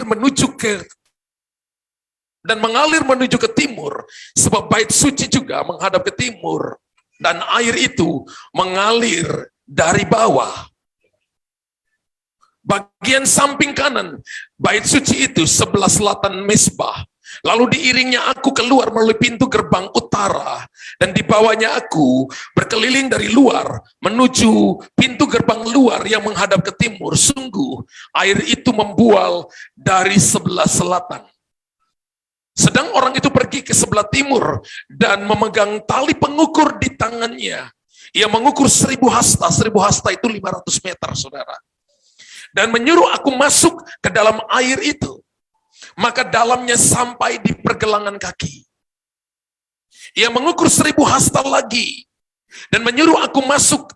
menuju ke timur, sebab bait suci juga menghadap ke timur, dan air itu mengalir dari bawah. Bagian samping kanan bait suci itu sebelah selatan mezbah. Lalu diiringnya aku keluar melalui pintu gerbang utara, dan di bawahnya aku berkeliling dari luar menuju pintu gerbang luar yang menghadap ke timur. Sungguh air itu membual dari sebelah selatan. Sedang orang itu pergi ke sebelah timur dan memegang tali pengukur di tangannya. Ia mengukur 1000 hasta. 1000 hasta itu 500 meter, saudara. Dan menyuruh aku masuk ke dalam air itu. Maka dalamnya sampai di pergelangan kaki. Ia mengukur 1000 hasta lagi. Dan menyuruh aku masuk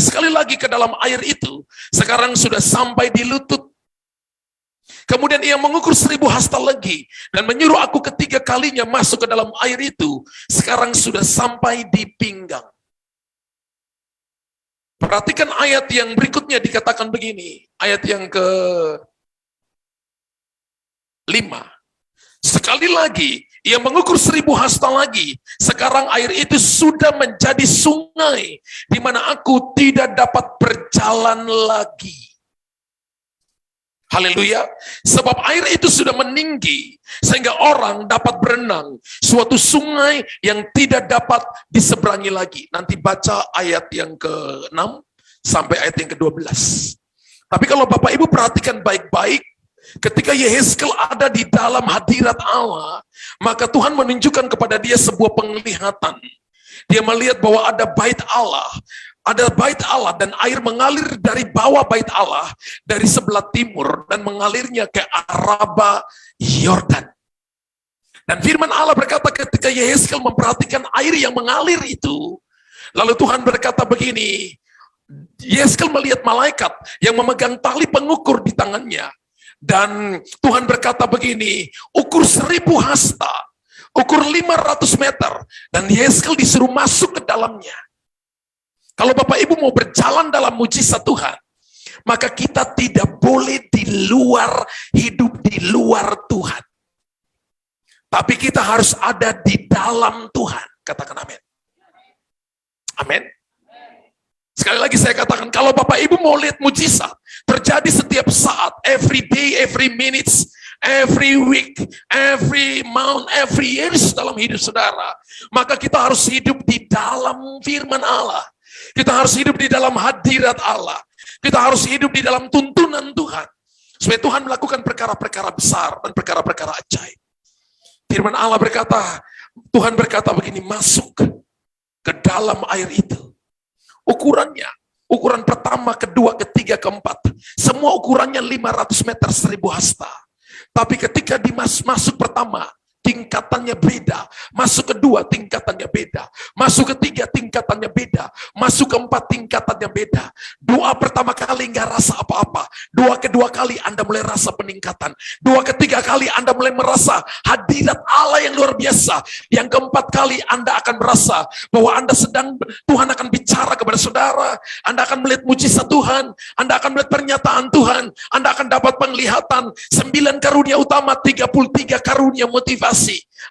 sekali lagi ke dalam air itu. Sekarang sudah sampai di lutut. Kemudian ia mengukur 1000 hasta lagi. Dan menyuruh aku ketiga kalinya masuk ke dalam air itu. Sekarang sudah sampai di pinggang. Perhatikan ayat yang berikutnya, dikatakan begini. Ayat yang ke-5. Sekali lagi, ia mengukur 1000 hasta lagi. Sekarang air itu sudah menjadi sungai, di mana aku tidak dapat berjalan lagi. Haleluya. Sebab air itu sudah meninggi, sehingga orang dapat berenang. Suatu sungai yang tidak dapat diseberangi lagi. Nanti baca ayat yang ke-6 sampai ayat yang ke-12. Tapi kalau Bapak Ibu perhatikan baik-baik, ketika Yehezkel ada di dalam hadirat Allah, maka Tuhan menunjukkan kepada dia sebuah penglihatan. Dia melihat bahwa ada bait Allah. Ada bait Allah dan air mengalir dari bawah bait Allah dari sebelah timur dan mengalirnya ke Araba Yordan. Dan firman Allah berkata ketika Yehezkel memperhatikan air yang mengalir itu, lalu Tuhan berkata begini, Yehezkel melihat malaikat yang memegang tali pengukur di tangannya. Dan Tuhan berkata begini, ukur 1000 hasta, ukur 500 meter, dan Yehezkel disuruh masuk ke dalamnya. Kalau Bapak Ibu mau berjalan dalam mujizat Tuhan, maka kita tidak boleh hidup di luar Tuhan. Tapi kita harus ada di dalam Tuhan. Katakan amin. Amin. Sekali lagi saya katakan, kalau Bapak Ibu mau lihat mujizat terjadi setiap saat, every day, every minutes, every week, every month, every years dalam hidup saudara, maka kita harus hidup di dalam firman Allah. Kita harus hidup di dalam hadirat Allah. Kita harus hidup di dalam tuntunan Tuhan. Supaya Tuhan melakukan perkara-perkara besar dan perkara-perkara ajaib. Firman Allah berkata, Tuhan berkata begini, masuk ke dalam air itu. Ukurannya, ukuran pertama, kedua, ketiga, keempat. Semua ukurannya 500 meter 1000 hasta. Tapi ketika masuk pertama, tingkatannya beda. Masuk kedua, tingkatannya beda. Masuk ketiga, tingkatannya beda. Masuk keempat, tingkatannya beda. Doa pertama kali nggak rasa apa-apa. Doa kedua kali Anda mulai rasa peningkatan. Doa ketiga kali Anda mulai merasa hadirat Allah yang luar biasa. Yang keempat kali Anda akan merasa bahwa Tuhan akan bicara kepada saudara. Anda akan melihat mujizat Tuhan. Anda akan melihat pernyataan Tuhan. Anda akan dapat penglihatan 9 karunia utama, 33 karunia motivasi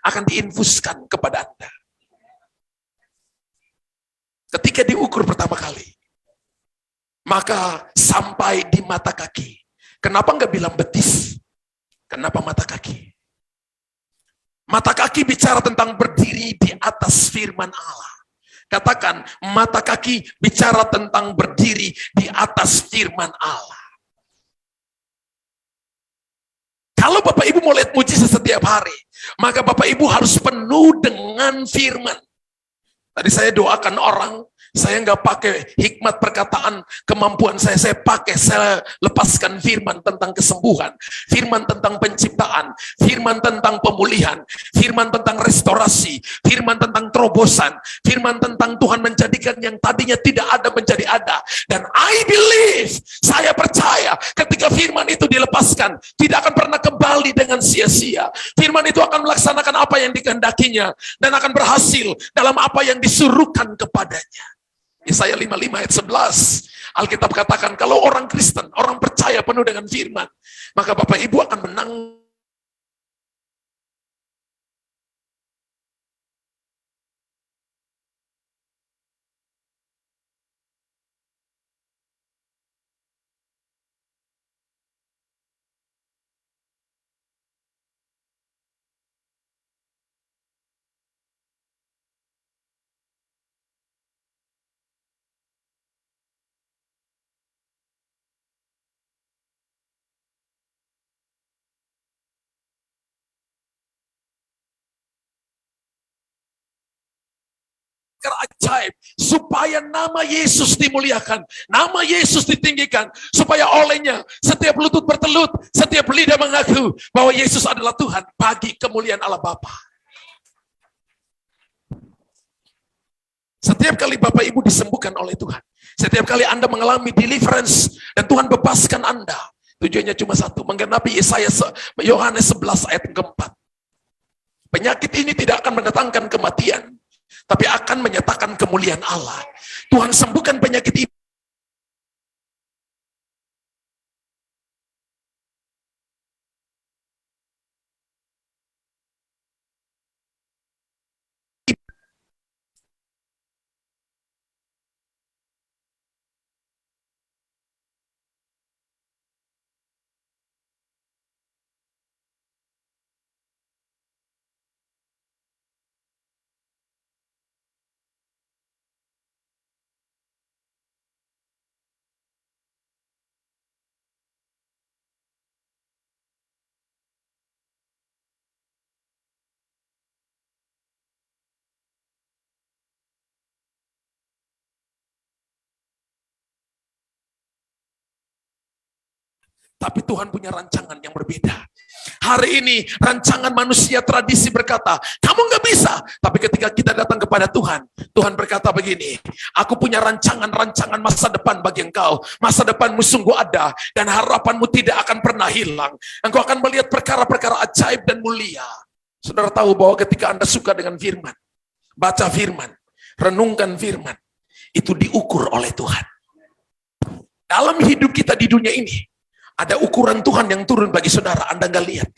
akan diinfuskan kepada Anda. Ketika diukur pertama kali, maka sampai di mata kaki. Kenapa enggak bilang betis? Kenapa mata kaki? Mata kaki bicara tentang berdiri di atas firman Allah. Katakan, mata kaki bicara tentang berdiri di atas firman Allah. Kalau Bapak Ibu mau lihat mujizat setiap hari, maka Bapak Ibu harus penuh dengan firman. Tadi saya doakan orang, saya nggak pakai hikmat perkataan kemampuan saya lepaskan firman tentang kesembuhan, firman tentang penciptaan, firman tentang pemulihan, firman tentang restorasi, firman tentang terobosan, firman tentang Tuhan menjadikan yang tadinya tidak ada menjadi ada. Dan I believe, saya percaya ketika firman itu dilepaskan, tidak akan pernah kembali dengan sia-sia. Firman itu akan melaksanakan apa yang dikehendakinya dan akan berhasil dalam apa yang disuruhkan kepadanya. Yesaya 55 ayat 11, Alkitab katakan kalau orang Kristen, orang percaya penuh dengan firman, maka Bapak Ibu akan menang. Ajaib, supaya nama Yesus dimuliakan, nama Yesus ditinggikan, supaya olehnya setiap lutut bertelut, setiap lidah mengaku bahwa Yesus adalah Tuhan bagi kemuliaan Allah Bapa. Setiap kali Bapak Ibu disembuhkan oleh Tuhan, setiap kali Anda mengalami deliverance dan Tuhan bebaskan Anda, tujuannya cuma satu, menggenapi Yohanes 11 ayat keempat. Penyakit ini tidak akan mendatangkan kematian, tapi akan menyatakan kemuliaan Allah. Tuhan sembuhkan penyakit ini. Tapi Tuhan punya rancangan yang berbeda. Hari ini rancangan manusia tradisi berkata, kamu nggak bisa. Tapi ketika kita datang kepada Tuhan, Tuhan berkata begini, aku punya rancangan masa depan bagi engkau. Masa depanmu sungguh ada, dan harapanmu tidak akan pernah hilang. Engkau akan melihat perkara-perkara ajaib dan mulia. Saudara tahu bahwa ketika Anda suka dengan firman, baca firman, renungkan firman, itu diukur oleh Tuhan. Dalam hidup kita di dunia ini, ada ukuran Tuhan yang turun bagi saudara, Anda nggak lihat.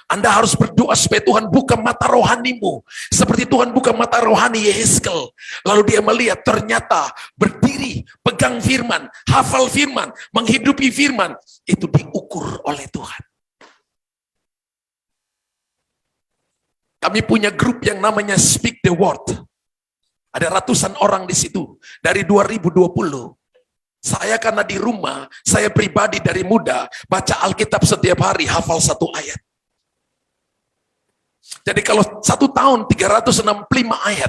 Anda harus berdoa supaya Tuhan buka mata rohanimu. Seperti Tuhan buka mata rohani Yehezkel. Lalu dia melihat ternyata berdiri, pegang firman, hafal firman, menghidupi firman. Itu diukur oleh Tuhan. Kami punya grup yang namanya Speak the Word. Ada ratusan orang di situ. Dari 2020. Saya karena di rumah, saya pribadi dari muda, baca Alkitab setiap hari, hafal satu ayat. Jadi kalau 1 tahun 365 ayat,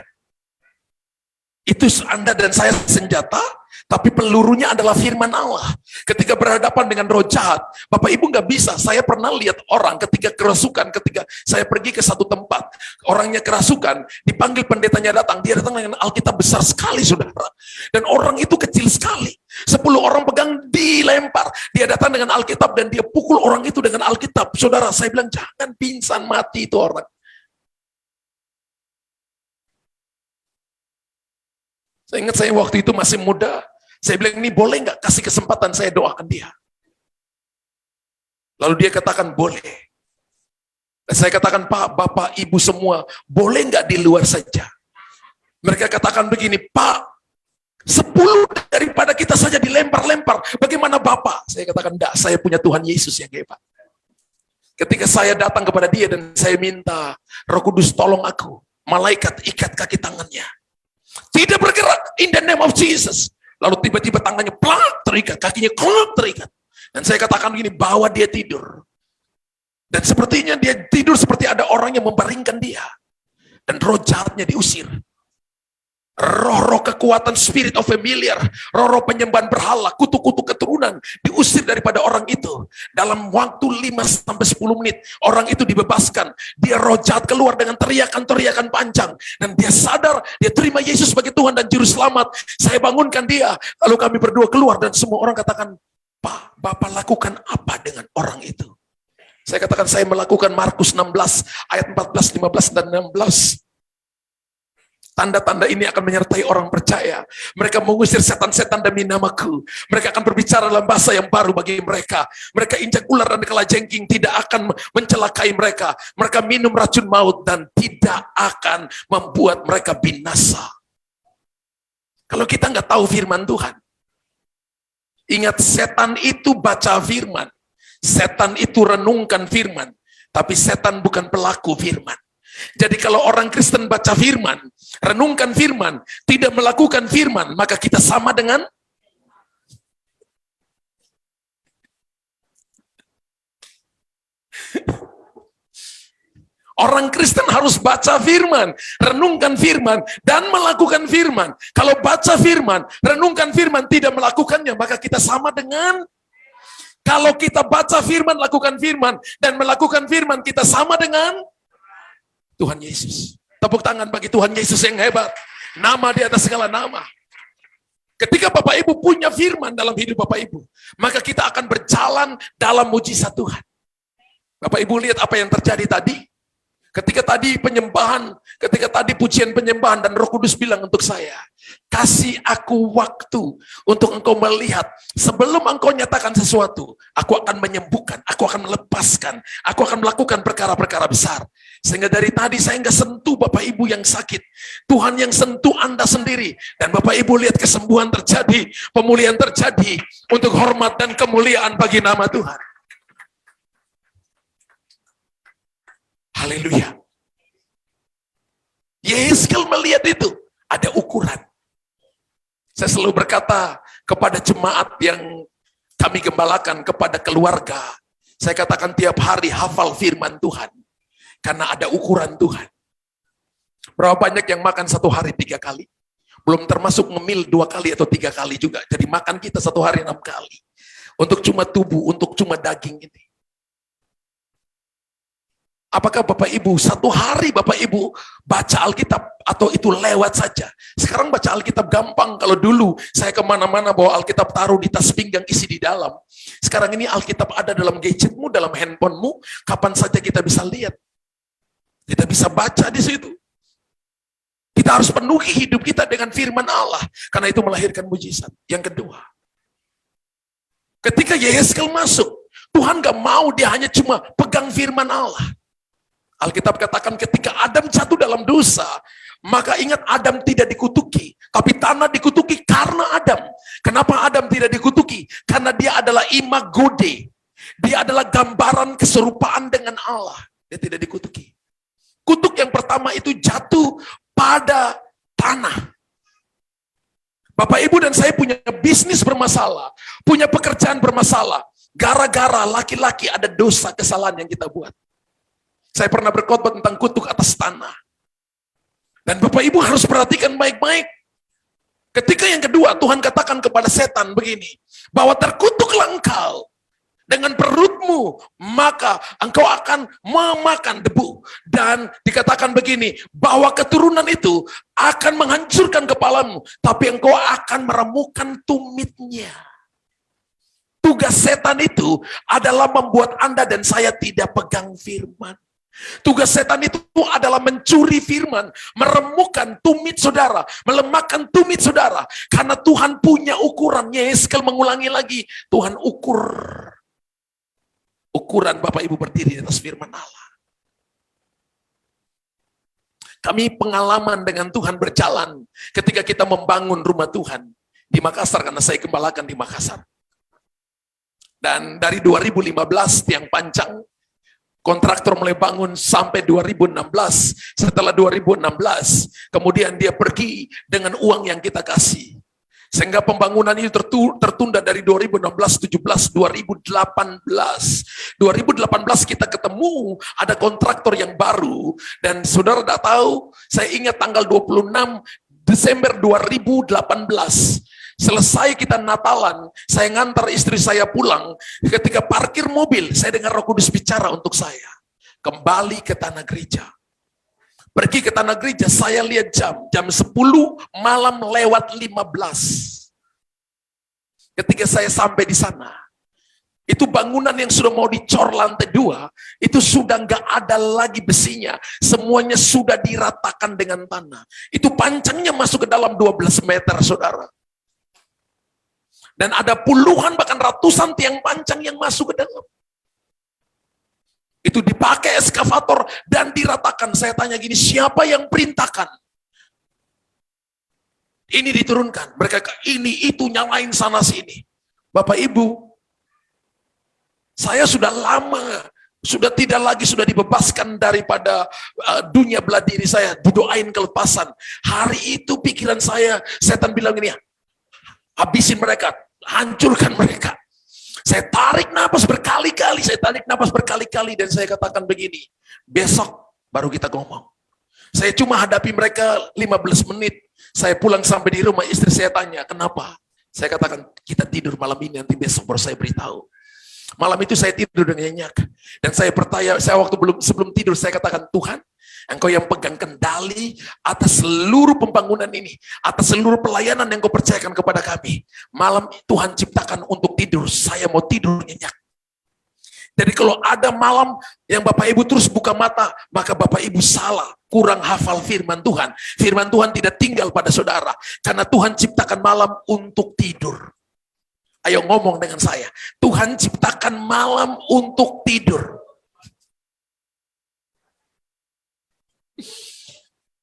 itu Anda dan saya senjata, tapi pelurunya adalah firman Allah. Ketika berhadapan dengan roh jahat, Bapak Ibu nggak bisa. Saya pernah lihat orang ketika kerasukan, ketika saya pergi ke satu tempat, orangnya kerasukan, dipanggil pendetanya datang, dia datang dengan Alkitab besar sekali, saudara. Dan orang itu kecil sekali. 10 orang pegang, dilempar. Dia datang dengan Alkitab dan dia pukul orang itu dengan Alkitab. Saudara, saya bilang jangan pingsan, mati itu orang. Saya ingat saya waktu itu masih muda, saya bilang ini boleh nggak kasih kesempatan saya doakan dia. Lalu dia katakan boleh. Dan saya katakan Pak, Bapak, Ibu semua, boleh nggak di luar saja? Mereka katakan begini, Pak, 10 daripada kita saja dilempar-lempar, bagaimana Bapak? Saya katakan enggak, saya punya Tuhan Yesus yang hebat. Ketika saya datang kepada dia dan saya minta, Roh Kudus tolong aku, malaikat ikat kaki tangannya. Tidak bergerak in the name of Jesus. Lalu tiba-tiba tangannya plak terikat, kakinya klak terikat. Dan saya katakan begini, bawa dia tidur. Dan sepertinya dia tidur seperti ada orang yang membaringkan dia. Dan roh jahatnya diusir. Roh-roh kekuatan, spirit of familiar, roh-roh penyembahan berhala, kutu-kutu keturunan diusir daripada orang itu. Dalam waktu 5-10 menit, orang itu dibebaskan. Dia roh jahat keluar dengan teriakan-teriakan panjang. Dan dia sadar, dia terima Yesus sebagai Tuhan dan Juru Selamat. Saya bangunkan dia, lalu kami berdua keluar dan semua orang katakan, Pak, Bapak lakukan apa dengan orang itu? Saya katakan, saya melakukan Markus 16, ayat 14, 15, dan 16. Tanda-tanda ini akan menyertai orang percaya. Mereka mengusir setan-setan demi namaku. Mereka akan berbicara dalam bahasa yang baru bagi mereka. Mereka injak ular dan kalajengking tidak akan mencelakai mereka. Mereka minum racun maut dan tidak akan membuat mereka binasa. Kalau kita nggak tahu firman Tuhan, ingat, setan itu baca firman. Setan itu renungkan firman. Tapi setan bukan pelaku firman. Jadi kalau orang Kristen baca firman, renungkan firman, tidak melakukan firman, maka kita sama dengan orang Kristen harus baca firman, renungkan firman, dan melakukan firman. Kalau baca firman, renungkan firman, tidak melakukannya, maka kita sama dengan. Kalau kita baca firman, lakukan firman, dan melakukan firman, kita sama dengan Tuhan Yesus. Tepuk tangan bagi Tuhan Yesus yang hebat. Nama di atas segala nama. Ketika Bapak Ibu punya firman dalam hidup Bapak Ibu, maka kita akan berjalan dalam mujizat Tuhan. Bapak Ibu lihat apa yang terjadi tadi? Ketika tadi penyembahan, ketika tadi pujian penyembahan dan Roh Kudus bilang untuk saya, kasih aku waktu untuk engkau melihat. Sebelum engkau nyatakan sesuatu, aku akan menyembuhkan, aku akan melepaskan, aku akan melakukan perkara-perkara besar. Sehingga dari tadi saya nggak sentuh Bapak Ibu yang sakit. Tuhan yang sentuh Anda sendiri. Dan Bapak Ibu lihat kesembuhan terjadi, pemulihan terjadi untuk hormat dan kemuliaan bagi nama Tuhan. Haleluya. Yehezkiel melihat itu, ada ukuran. Saya selalu berkata kepada jemaat yang kami gembalakan, kepada keluarga, saya katakan tiap hari hafal firman Tuhan. Karena ada ukuran Tuhan. Berapa banyak yang makan satu hari 3 kali? Belum termasuk ngemil 2 kali atau 3 kali juga. Jadi makan kita satu hari 6 kali. Untuk cuma tubuh, untuk cuma daging ini. Apakah Bapak Ibu, satu hari Bapak Ibu baca Alkitab atau itu lewat saja? Sekarang baca Alkitab gampang. Kalau dulu saya kemana-mana bawa Alkitab taruh di tas pinggang isi di dalam. Sekarang ini Alkitab ada dalam gadgetmu, dalam handphonemu. Kapan saja kita bisa lihat. Kita bisa baca di situ. Kita harus penuhi hidup kita dengan firman Allah. Karena itu melahirkan mujizat. Yang kedua, ketika Yehezkiel masuk, Tuhan gak mau dia hanya cuma pegang firman Allah. Alkitab katakan ketika Adam jatuh dalam dosa, maka ingat Adam tidak dikutuki, tapi tanah dikutuki karena Adam. Kenapa Adam tidak dikutuki? Karena dia adalah imago Dei. Dia adalah gambaran keserupaan dengan Allah. Dia tidak dikutuki. Kutuk yang pertama itu jatuh pada tanah. Bapak Ibu dan saya punya bisnis bermasalah, punya pekerjaan bermasalah, gara-gara laki-laki ada dosa kesalahan yang kita buat. Saya pernah berkhotbah tentang kutuk atas tanah. Dan Bapak Ibu harus perhatikan baik-baik. Ketika yang kedua, Tuhan katakan kepada setan begini, bahwa terkutuklah engkau dengan perutmu, maka engkau akan memakan debu. Dan dikatakan begini, bahwa keturunan itu akan menghancurkan kepalamu, tapi engkau akan meremukkan tumitnya. Tugas setan itu adalah membuat Anda dan saya tidak pegang firman. Tugas setan itu adalah mencuri firman, meremukkan tumit saudara, melemahkan tumit saudara. Karena Tuhan punya ukuran. Yehezkiel mengulangi lagi, Tuhan ukuran Bapak Ibu berdiri di atas firman Allah. Kami pengalaman dengan Tuhan berjalan ketika kita membangun rumah Tuhan di Makassar, karena saya gembalakan di Makassar. Dan dari 2015 tiang pancang, kontraktor mulai bangun sampai 2016. Setelah 2016, kemudian dia pergi dengan uang yang kita kasih. Sehingga pembangunan itu tertunda dari 2016, 17, 2018. 2018 kita ketemu, ada kontraktor yang baru. Dan saudara tidak tahu, saya ingat tanggal 26 Desember 2018. Selesai kita Natalan, saya ngantar istri saya pulang. Ketika parkir mobil, saya dengar Roh Kudus bicara untuk saya. Kembali ke tanah gereja. Pergi ke tanah gereja, saya lihat jam 10 malam lewat 15. Ketika saya sampai di sana, Itu bangunan yang sudah mau dicor lantai 2, itu sudah nggak ada lagi besinya. Semuanya sudah diratakan dengan tanah. Itu pancangnya masuk ke dalam 12 meter, saudara. Dan ada puluhan bahkan ratusan tiang pancang yang masuk ke dalam. Itu dipakai eskavator dan diratakan. Saya tanya gini, siapa yang perintahkan? Ini diturunkan. Mereka ini itu nyalain sana sini. Bapak Ibu, saya sudah lama, sudah tidak lagi sudah dibebaskan daripada dunia bela diri saya, didoain kelepasan. Hari itu pikiran saya, setan bilang ini, habisin mereka, hancurkan mereka. Saya tarik napas berkali-kali, dan saya katakan begini, besok baru kita ngomong. Saya cuma hadapi mereka 15 menit, saya pulang sampai di rumah, istri saya tanya, kenapa? Saya katakan, kita tidur malam ini, nanti besok baru saya beritahu. Malam itu saya tidur dengan nyenyak, dan saya percaya, saya waktu sebelum tidur, saya katakan, Tuhan, Engkau yang pegang kendali atas seluruh pembangunan ini, atas seluruh pelayanan yang Kau percayakan kepada kami. Malam Tuhan ciptakan untuk tidur, saya mau tidur nyenyak. Jadi kalau ada malam yang Bapak Ibu terus buka mata, maka Bapak Ibu salah, kurang hafal firman Tuhan. Firman Tuhan tidak tinggal pada saudara, karena Tuhan ciptakan malam untuk tidur. Ayo ngomong dengan saya, Tuhan ciptakan malam untuk tidur.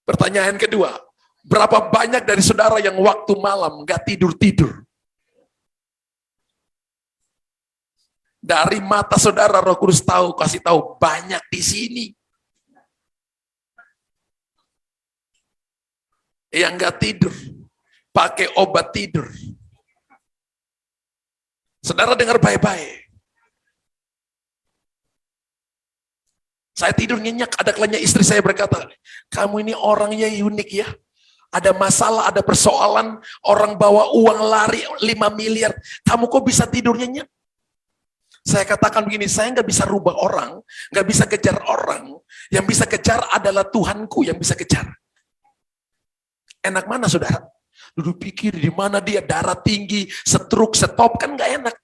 Pertanyaan kedua, berapa banyak dari saudara yang waktu malam nggak tidur-tidur? Dari mata saudara, Roh Kudus kasih tahu banyak di sini. Yang nggak tidur, pakai obat tidur. Saudara dengar baik-baik. Saya tidur nyenyak, ada kalanya istri saya berkata, kamu ini orangnya unik ya. Ada masalah, ada persoalan, orang bawa uang lari 5 miliar, kamu kok bisa tidur nyenyak? Saya katakan begini, saya nggak bisa rubah orang, nggak bisa kejar orang, yang bisa kejar adalah Tuhanku yang bisa kejar. Enak mana saudara? Duduk pikir di mana dia, darah tinggi, stroke, stop, kan nggak enak.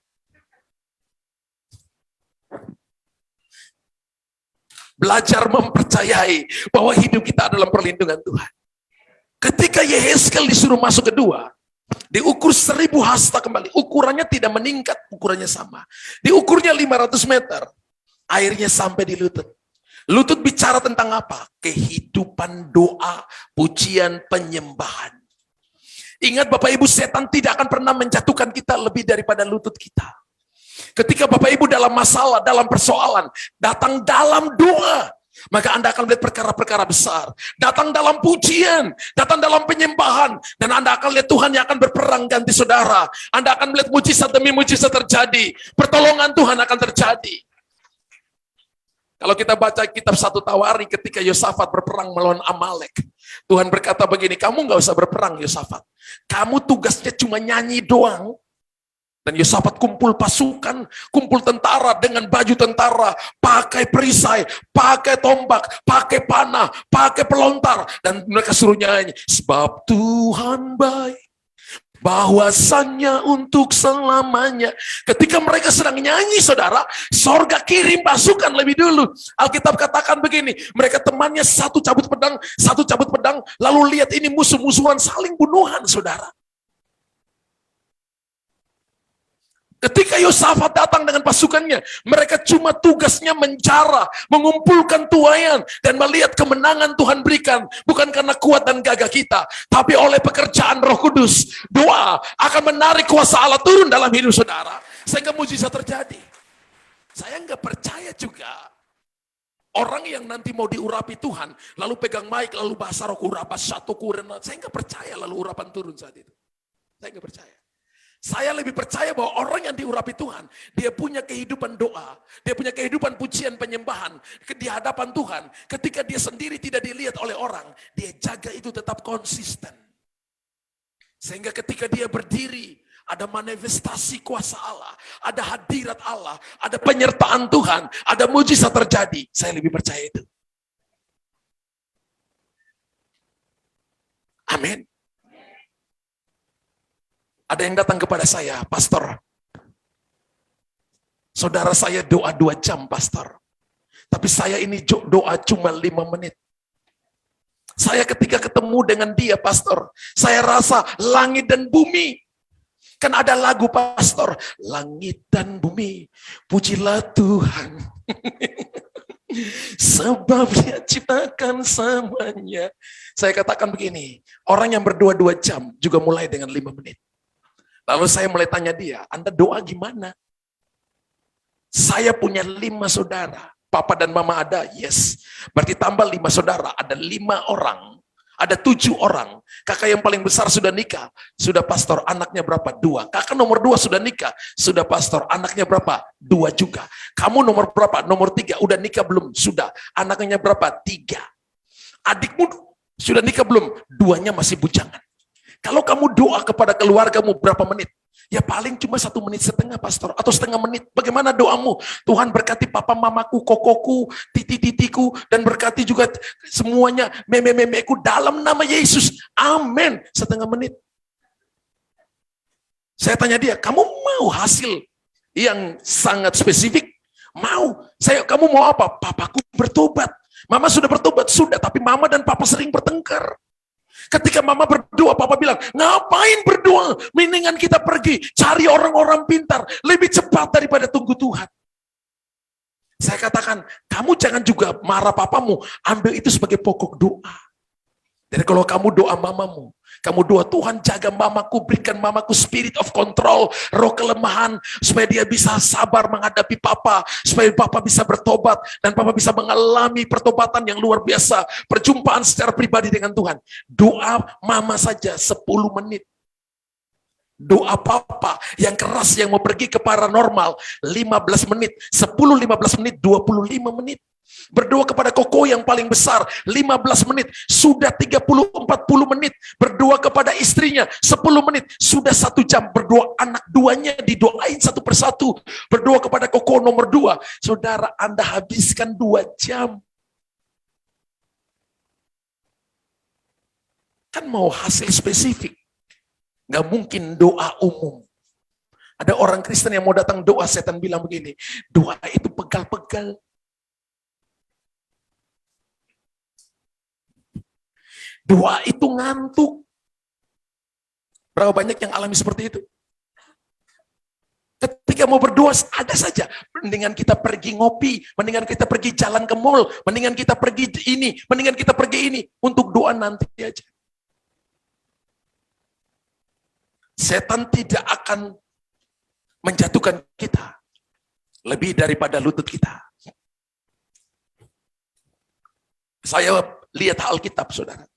Belajar mempercayai bahwa hidup kita adalah perlindungan Tuhan. Ketika Yehezkel disuruh masuk kedua, diukur 1000 hasta kembali. Ukurannya tidak meningkat, ukurannya sama. Diukurnya 500 meter, airnya sampai di lutut. Lutut bicara tentang apa? Kehidupan doa, pujian, penyembahan. Ingat Bapak Ibu, setan tidak akan pernah menjatuhkan kita lebih daripada lutut kita. Ketika Bapak Ibu dalam masalah, dalam persoalan, datang dalam doa, maka Anda akan melihat perkara-perkara besar. Datang dalam pujian, datang dalam penyembahan, dan Anda akan lihat Tuhan yang akan berperang ganti saudara. Anda akan melihat mujizat demi mujizat terjadi. Pertolongan Tuhan akan terjadi. Kalau kita baca kitab 1 Tawari, ketika Yosafat berperang melawan Amalek, Tuhan berkata begini, kamu nggak usah berperang Yosafat. Kamu tugasnya cuma nyanyi doang. Dan Yosafat kumpul pasukan, kumpul tentara dengan baju tentara, pakai perisai, pakai tombak, pakai panah, pakai pelontar. Dan mereka suruh nyanyi, sebab Tuhan baik, bahwasannya untuk selamanya. Ketika mereka sedang nyanyi, saudara, sorga kirim pasukan lebih dulu. Alkitab katakan begini, mereka temannya satu cabut pedang, lalu lihat ini musuh-musuhan saling bunuhan, saudara. Ketika Yosafat datang dengan pasukannya, mereka cuma tugasnya menjara, mengumpulkan tuayan, dan melihat kemenangan Tuhan berikan. Bukan karena kuat dan gagah kita, tapi oleh pekerjaan Roh Kudus. Doa akan menarik kuasa Allah turun dalam hidup saudara, sehingga mujizat terjadi. Saya nggak percaya juga orang yang nanti mau diurapi Tuhan, lalu pegang mic, lalu bahasa roh urapan satu kurena. Saya nggak percaya lalu urapan turun saat itu. Saya nggak percaya. Saya lebih percaya bahwa orang yang diurapi Tuhan, dia punya kehidupan doa, dia punya kehidupan pujian penyembahan di hadapan Tuhan. Ketika dia sendiri tidak dilihat oleh orang, dia jaga itu tetap konsisten. Sehingga ketika dia berdiri, ada manifestasi kuasa Allah, ada hadirat Allah, ada penyertaan Tuhan, ada mujizat terjadi. Saya lebih percaya itu. Amin. Ada yang datang kepada saya, pastor, Saudara saya doa 2 jam, pastor. Tapi saya ini doa cuma 5 menit. Saya ketika ketemu dengan dia, pastor, saya rasa langit dan bumi. Kan ada lagu, pastor, langit dan bumi, pujilah Tuhan. Sebab dia ciptakan semuanya. Saya katakan begini, orang yang berdoa 2 jam juga mulai dengan 5 menit. Lalu saya mulai tanya dia, Anda doa gimana? Saya punya 5 saudara. Papa dan mama ada, yes. Berarti tambah 5 saudara, ada 5 orang. Ada 7 orang. Kakak yang paling besar sudah nikah. Sudah pastor, anaknya berapa? 2. Kakak nomor 2 sudah nikah. Sudah pastor, anaknya berapa? 2 juga. Kamu nomor berapa? Nomor 3. Udah nikah belum? Sudah. Anaknya berapa? 3. Adikmu sudah nikah belum? 2-nya masih bujangan. Kalau kamu doa kepada keluargamu berapa menit? Ya paling cuma 1,5 menit, pastor, atau setengah menit. Bagaimana doamu? Tuhan berkati papa mamaku, kokoku, titi-titiku, dan berkati juga semuanya, meme-memeku dalam nama Yesus. Amin. Setengah menit. Saya tanya dia, kamu mau hasil yang sangat spesifik? Mau. Kamu mau apa? Papaku bertobat. Mama sudah bertobat? Sudah, tapi mama dan papa sering bertengkar. Ketika mama berdoa, papa bilang, ngapain berdoa? Mendingan kita pergi, cari orang-orang pintar, lebih cepat daripada tunggu Tuhan. Saya katakan, kamu jangan juga marah papamu, ambil itu sebagai pokok doa. Jadi kalau kamu doa mamamu, kamu doa Tuhan jaga mamaku, berikan mamaku spirit of control, roh kelemahan, supaya dia bisa sabar menghadapi papa, supaya papa bisa bertobat, dan papa bisa mengalami pertobatan yang luar biasa, perjumpaan secara pribadi dengan Tuhan. Doa mama saja 10 menit. Doa papa yang keras yang mau pergi ke paranormal 15 menit, 10-15 menit, 25 menit. Berdoa kepada koko yang paling besar 15 menit, sudah 30-40 menit. Berdoa kepada istrinya 10 menit, sudah 1 jam. Berdoa anak 2-nya didoain satu persatu. Berdoa kepada koko nomor 2, saudara, Anda habiskan 2 jam. Kan mau hasil spesifik, nggak mungkin doa umum. Ada orang Kristen yang mau datang doa, setan bilang begini, doa itu pegal-pegal. Doa itu ngantuk. Berapa banyak yang alami seperti itu? Ketika mau berdoa, ada saja. Mendingan kita pergi ngopi, mendingan kita pergi jalan ke mall, mendingan kita pergi ini, mendingan kita pergi ini. Untuk doa nanti aja. Setan tidak akan menjatuhkan kita lebih daripada lutut kita. Saya lihat Alkitab, saudara.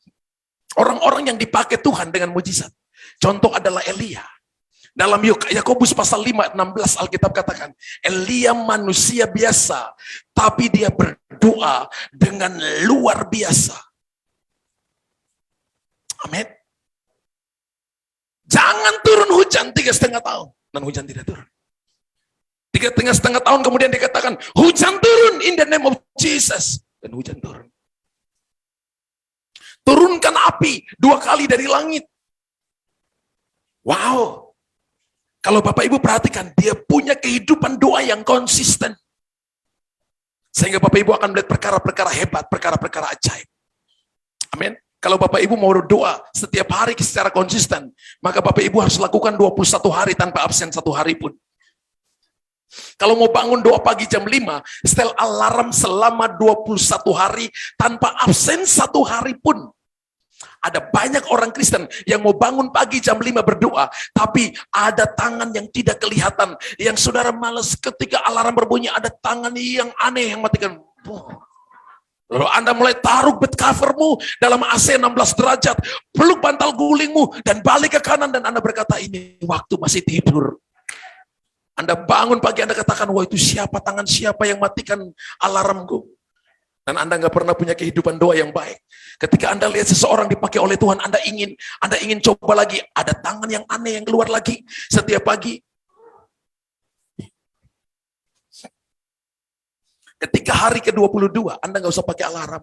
Orang-orang yang dipakai Tuhan dengan mujizat. Contoh adalah Elia. Dalam Yakobus pasal 5:16 Alkitab katakan, Elia manusia biasa, tapi dia berdoa dengan luar biasa. Amin. Jangan turun hujan 3,5 tahun. Dan hujan tidak turun. 3,5 tahun kemudian dikatakan, hujan turun in the name of Jesus. Dan hujan turun. Turunkan api 2 kali dari langit. Wow. Kalau Bapak Ibu perhatikan, dia punya kehidupan doa yang konsisten. Sehingga Bapak Ibu akan melihat perkara-perkara hebat, perkara-perkara ajaib. Amin. Kalau Bapak Ibu mau doa setiap hari secara konsisten, maka Bapak Ibu harus lakukan 21 hari tanpa absen 1 hari pun. Kalau mau bangun doa pagi jam 5, setel alarm selama 21 hari tanpa absen 1 hari pun. Ada banyak orang Kristen yang mau bangun pagi jam 5 berdoa, tapi ada tangan yang tidak kelihatan. Yang saudara malas ketika alarm berbunyi, ada tangan yang aneh yang matikan. Lalu Anda mulai taruh bed covermu dalam AC 16 derajat, peluk bantal gulingmu, dan balik ke kanan, dan Anda berkata, ini waktu masih tidur. Anda bangun pagi, Anda katakan, wah itu siapa, tangan siapa yang matikan alarmku? Dan Anda nggak pernah punya kehidupan doa yang baik. Ketika Anda lihat seseorang dipakai oleh Tuhan, Anda ingin coba lagi, ada tangan yang aneh yang keluar lagi setiap pagi. Ketika hari ke-22, Anda nggak usah pakai alarm.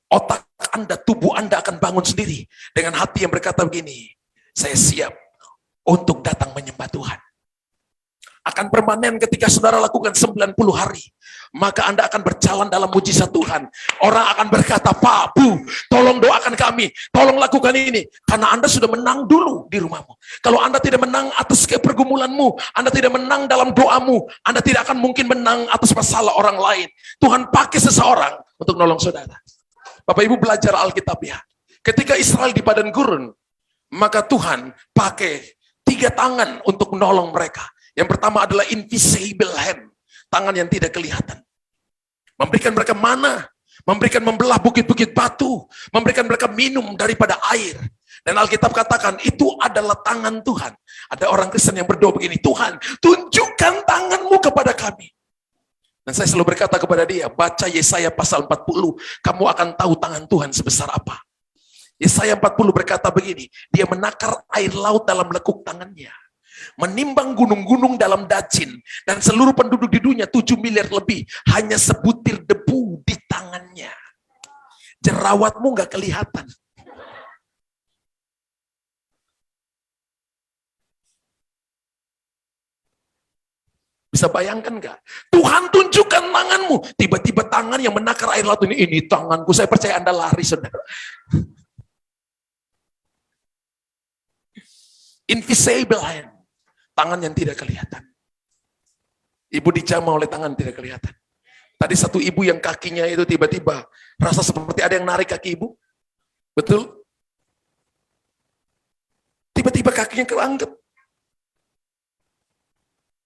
Otak Anda, tubuh Anda akan bangun sendiri dengan hati yang berkata begini, saya siap untuk datang menyembah Tuhan. akan permanen ketika saudara lakukan 90 hari. Maka Anda akan berjalan dalam mujizat Tuhan. Orang akan berkata, Pak, Bu, tolong doakan kami, tolong lakukan ini. Karena Anda sudah menang dulu di rumahmu. Kalau Anda tidak menang atas pergumulanmu, Anda tidak menang dalam doamu, Anda tidak akan mungkin menang atas masalah orang lain. Tuhan pakai seseorang untuk nolong saudara. Bapak Ibu belajar Alkitab ya. Ketika Israel di padang gurun, maka Tuhan pakai 3 tangan untuk menolong mereka. Yang pertama adalah invisible hand, tangan yang tidak kelihatan. Memberikan mereka mana, membelah bukit-bukit batu, memberikan mereka minum daripada air. Dan Alkitab katakan itu adalah tangan Tuhan. Ada orang Kristen yang berdoa begini, Tuhan, tunjukkan tanganmu kepada kami. Dan saya selalu berkata kepada dia, baca Yesaya pasal 40, kamu akan tahu tangan Tuhan sebesar apa. Yesaya 40 berkata begini, dia menakar air laut dalam lekuk tangannya, menimbang gunung-gunung dalam dacin, dan seluruh penduduk di dunia 7 miliar lebih hanya sebutir debu di tangannya. Jerawatmu nggak kelihatan. Bisa bayangkan nggak? Tuhan tunjukkan tanganmu, tiba-tiba tangan yang menakar air laut ini tanganku. Saya percaya Anda lari, saudara. Invisible hand, tangan yang tidak kelihatan. Ibu dijamah oleh tangan tidak kelihatan. Tadi satu ibu yang kakinya itu tiba-tiba rasa seperti ada yang narik kaki ibu. Betul? Tiba-tiba kakinya keangkat.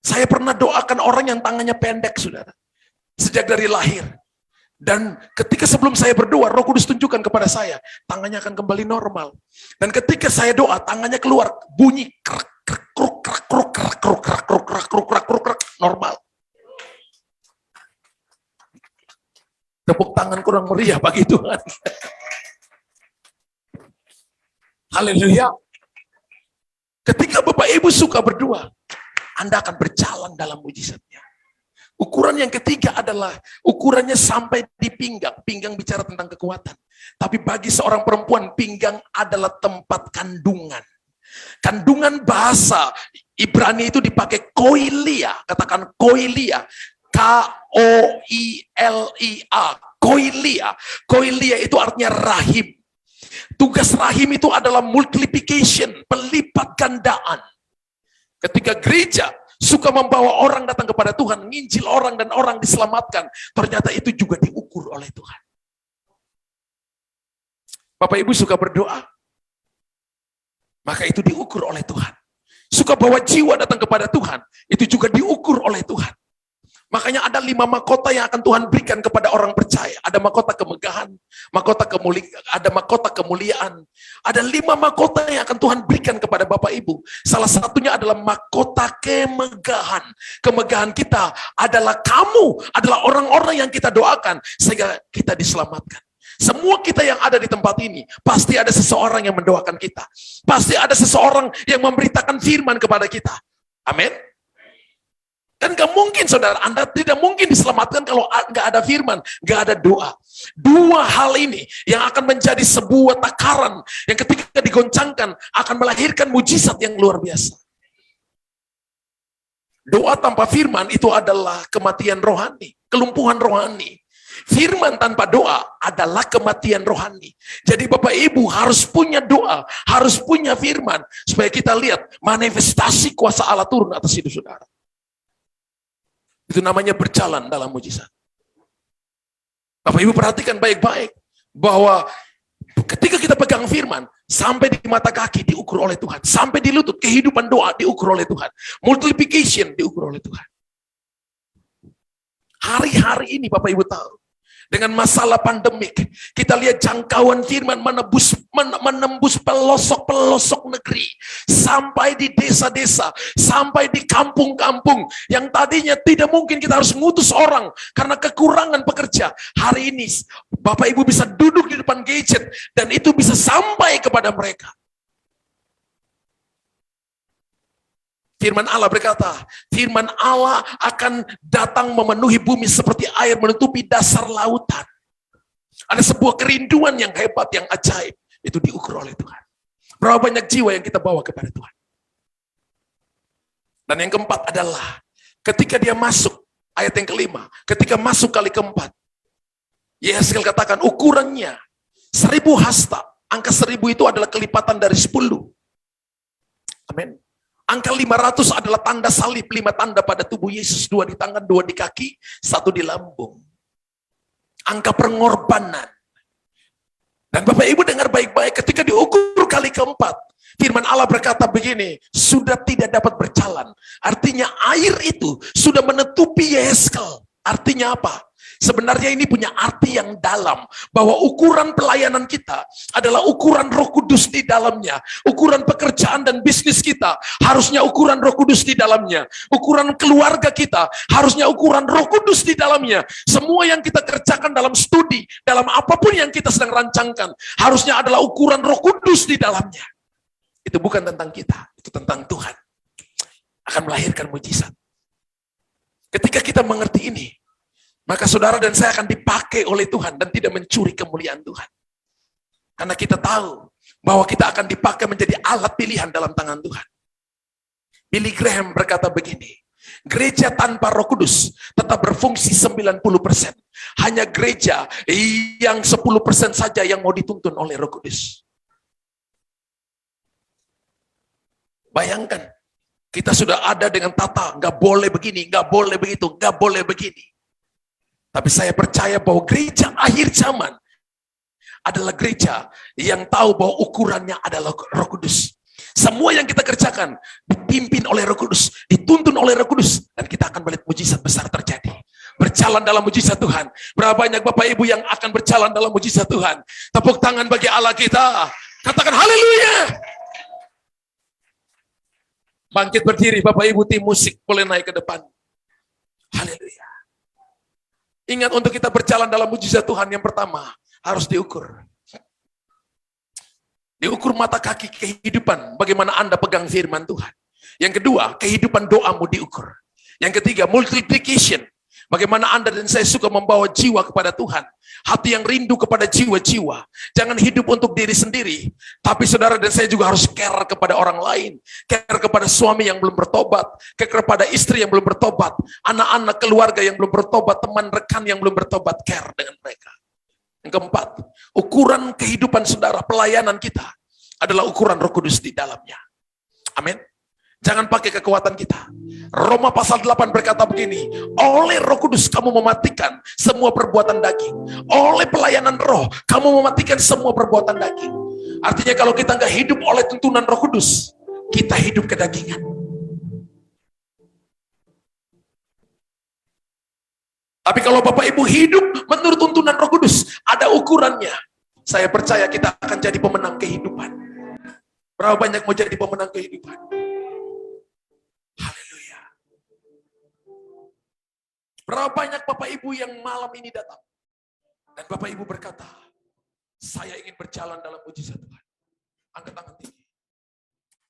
Saya pernah doakan orang yang tangannya pendek, saudara. Sejak dari lahir. Dan ketika sebelum saya berdoa, Roh Kudus tunjukkan kepada saya, tangannya akan kembali normal. Dan ketika saya doa, tangannya keluar bunyi krek krek kruk krek kruk krek kruk krek kruk krek kruk krek kruk krek normal. Tepuk tangan kurang meriah bagi Tuhan. Haleluya. Ketika Bapak Ibu suka berdoa, Anda akan berjalan dalam mujizatnya. Ukuran yang ketiga adalah ukurannya sampai di pinggang. Pinggang bicara tentang kekuatan. Tapi bagi seorang perempuan, pinggang adalah tempat kandungan. Kandungan bahasa Ibrani itu dipakai koilia. Katakan koilia. K-O-I-L-I-A. Koilia. Koilia itu artinya rahim. Tugas rahim itu adalah multiplication, pelipat gandaan. Ketika gereja suka membawa orang datang kepada Tuhan, nginjil orang dan orang diselamatkan, ternyata itu juga diukur oleh Tuhan. Bapak Ibu suka berdoa, maka itu diukur oleh Tuhan. Suka bawa jiwa datang kepada Tuhan, itu juga diukur oleh Tuhan. Makanya ada 5 mahkota yang akan Tuhan berikan kepada orang percaya. Ada mahkota kemegahan, ada mahkota kemuliaan. Ada 5 mahkota yang akan Tuhan berikan kepada Bapak Ibu. Salah satunya adalah mahkota kemegahan. Kemegahan kita adalah kamu, adalah orang-orang yang kita doakan sehingga kita diselamatkan. Semua kita yang ada di tempat ini, pasti ada seseorang yang mendoakan kita. Pasti ada seseorang yang memberitakan firman kepada kita. Amin. Dan gak mungkin saudara, Anda tidak mungkin diselamatkan kalau gak ada firman, gak ada doa. 2 hal ini yang akan menjadi sebuah takaran yang ketika digoncangkan akan melahirkan mujizat yang luar biasa. Doa tanpa firman itu adalah kematian rohani, kelumpuhan rohani. Firman tanpa doa adalah kematian rohani. Jadi Bapak Ibu harus punya doa, harus punya firman, supaya kita lihat manifestasi kuasa Allah turun atas hidup saudara. Itu namanya berjalan dalam mujizat. Bapak Ibu perhatikan baik-baik bahwa ketika kita pegang firman, sampai di mata kaki diukur oleh Tuhan, sampai di lutut kehidupan doa diukur oleh Tuhan, multiplication diukur oleh Tuhan. Hari-hari ini Bapak Ibu tahu, dengan masalah pandemik, kita lihat jangkauan firman menembus pelosok-pelosok negeri, sampai di desa-desa, sampai di kampung-kampung, yang tadinya tidak mungkin kita harus ngutus orang, karena kekurangan pekerja. Hari ini, Bapak Ibu bisa duduk di depan gadget, dan itu bisa sampai kepada mereka. Firman Allah berkata, firman Allah akan datang memenuhi bumi seperti air menutupi dasar lautan. Ada sebuah kerinduan yang hebat, yang ajaib. Itu diukur oleh Tuhan. Berapa banyak jiwa yang kita bawa kepada Tuhan. Dan yang keempat adalah Ketika dia masuk, ayat yang kelima, ketika masuk kali keempat, Yehezkiel katakan ukurannya 1000 hasta. Angka 1000 itu adalah kelipatan dari 10. Amin. Angka 500 adalah tanda salib, 5 tanda pada tubuh Yesus, 2 di tangan, 2 di kaki, 1 di lambung. Angka pengorbanan. Dan Bapak Ibu dengar baik-baik, ketika diukur kali keempat, firman Allah berkata begini, sudah tidak dapat berjalan. Artinya air itu sudah menutupi Yehezkiel. Artinya apa? Sebenarnya ini punya arti yang dalam, bahwa ukuran pelayanan kita adalah ukuran Roh Kudus di dalamnya. Ukuran pekerjaan dan bisnis kita harusnya ukuran Roh Kudus di dalamnya. Ukuran keluarga kita harusnya ukuran Roh Kudus di dalamnya. Semua yang kita kerjakan dalam studi, dalam apapun yang kita sedang rancangkan, harusnya adalah ukuran Roh Kudus di dalamnya. Itu bukan tentang kita, itu tentang Tuhan. Akan melahirkan mujizat. Ketika kita mengerti ini, maka saudara dan saya akan dipakai oleh Tuhan dan tidak mencuri kemuliaan Tuhan. Karena kita tahu bahwa kita akan dipakai menjadi alat pilihan dalam tangan Tuhan. Billy Graham berkata begini, gereja tanpa Roh Kudus tetap berfungsi 90%. Hanya gereja yang 10% saja yang mau dituntun oleh Roh Kudus. Bayangkan, kita sudah ada dengan tata, nggak boleh begini, nggak boleh begitu, nggak boleh begini. Tapi saya percaya bahwa gereja akhir zaman adalah gereja yang tahu bahwa ukurannya adalah Roh Kudus. Semua yang kita kerjakan dipimpin oleh Roh Kudus, dituntun oleh Roh Kudus, dan kita akan melihat mujizat besar terjadi. Berjalan dalam mujizat Tuhan. Berapa banyak Bapak Ibu yang akan berjalan dalam mujizat Tuhan? Tepuk tangan bagi Allah kita. Katakan haleluya. Bangkit berdiri Bapak Ibu, tim musik boleh naik ke depan. Haleluya. Ingat, untuk kita berjalan dalam mujizat Tuhan, yang pertama harus diukur. Diukur mata kaki kehidupan, bagaimana Anda pegang firman Tuhan. Yang kedua, kehidupan doamu diukur. Yang ketiga, multiplication. Bagaimana Anda dan saya suka membawa jiwa kepada Tuhan. Hati yang rindu kepada jiwa-jiwa. Jangan hidup untuk diri sendiri. Tapi saudara dan saya juga harus care kepada orang lain. Care kepada suami yang belum bertobat. Care kepada istri yang belum bertobat. Anak-anak keluarga yang belum bertobat. Teman rekan yang belum bertobat. Care dengan mereka. Yang keempat, ukuran kehidupan saudara, pelayanan kita adalah ukuran Roh Kudus di dalamnya. Amin. Jangan pakai kekuatan kita. Roma pasal 8 berkata begini, oleh Roh Kudus kamu mematikan semua perbuatan daging. Oleh pelayanan roh, kamu mematikan semua perbuatan daging. Artinya kalau kita nggak hidup oleh tuntunan Roh Kudus, kita hidup kedagingan. Tapi kalau Bapak Ibu hidup menurut tuntunan Roh Kudus, ada ukurannya. Saya percaya kita akan jadi pemenang kehidupan. Berapa banyak mau jadi pemenang kehidupan? Haleluya. Berapa banyak Bapak Ibu yang malam ini datang dan Bapak Ibu berkata, saya ingin berjalan dalam mujizat Tuhan. Angkat tangan tinggi.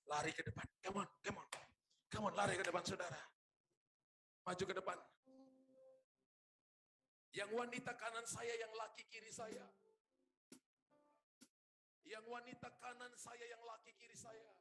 Lari ke depan. Come on, come on. Come on, lari ke depan saudara. Maju ke depan. Yang wanita kanan saya, yang laki kiri saya. Yang wanita kanan saya, yang laki kiri saya.